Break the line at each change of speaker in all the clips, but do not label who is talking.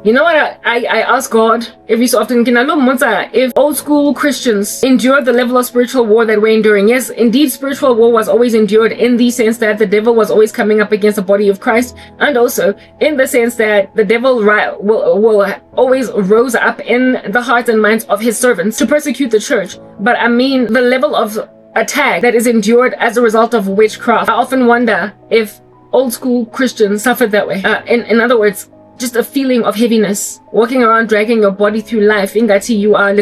You know what I ask God every so often, if old school Christians endured the level of spiritual war that we're enduring. Yes, indeed, spiritual war was always endured in the sense that the devil was always coming up against the body of Christ, and also in the sense that the devil will always rose up in the hearts and minds of his servants to persecute the church. But I mean, the level of attack that is endured as a result of witchcraft, I often wonder if old school Christians suffered that way. In other words, just a feeling of heaviness, walking around dragging your body through life. Ingati you are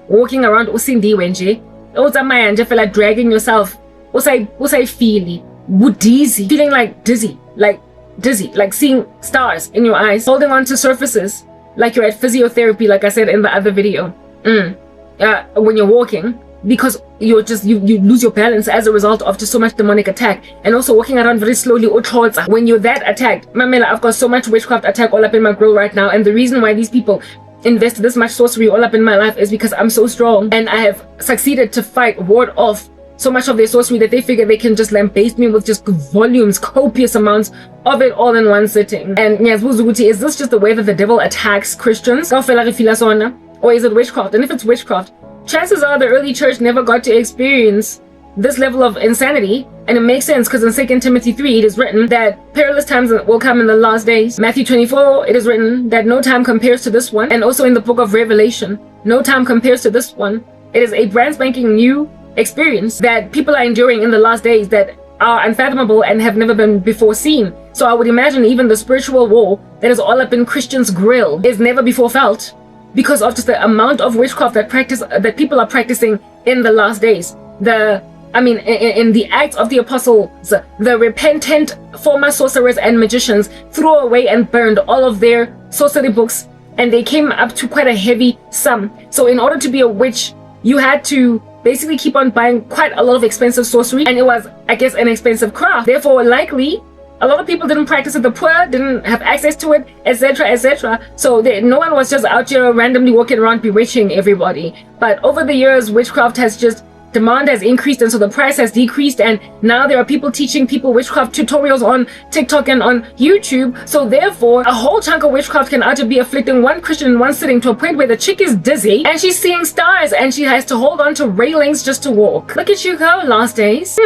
walking around usindiwe nje, uzamaya nje fela dragging yourself. Usay feeling like dizzy, like seeing stars in your eyes, holding on to surfaces like you're at physiotherapy, like I said in the other video. When you're walking, because you lose your balance as a result of just so much demonic attack, and also walking around very slowly. When you're that attacked, Mamela, I've got so much witchcraft attack all up in my grill right now, and the reason why these people invest this much sorcery all up in my life is because I'm so strong and I have succeeded to ward off so much of their sorcery that they figure they can just lambaste me with just volumes, copious amounts of it all in one sitting. And is this just the way that the devil attacks Christians? Or is it witchcraft? And if it's witchcraft, chances are the early church never got to experience this level of insanity. And it makes sense, because in 2 Timothy 3 it is written that perilous times will come in the last days. Matthew 24, it is written that no time compares to this one. And also in the book of Revelation, no time compares to this one. It is a brand spanking new experience that people are enduring in the last days that are unfathomable and have never been before seen. So I would imagine even the spiritual war that is all up in Christians' grill is never before felt, because of just the amount of witchcraft that people are practicing in the last days. In the Acts of the Apostles, the repentant former sorcerers and magicians threw away and burned all of their sorcery books, and they came up to quite a heavy sum. So in order to be a witch, you had to basically keep on buying quite a lot of expensive sorcery, and it was, I guess, an expensive craft. Therefore, likely, a lot of people didn't practice it. The poor didn't have access to it, etc., etc. So no one was just out here randomly walking around bewitching everybody. But over the years, witchcraft demand has increased, and so the price has decreased, and now there are people teaching people witchcraft tutorials on TikTok and on YouTube. So therefore, a whole chunk of witchcraft can either be afflicting one Christian in one sitting to a point where the chick is dizzy and she's seeing stars and she has to hold on to railings just to walk. Look at you go, last days.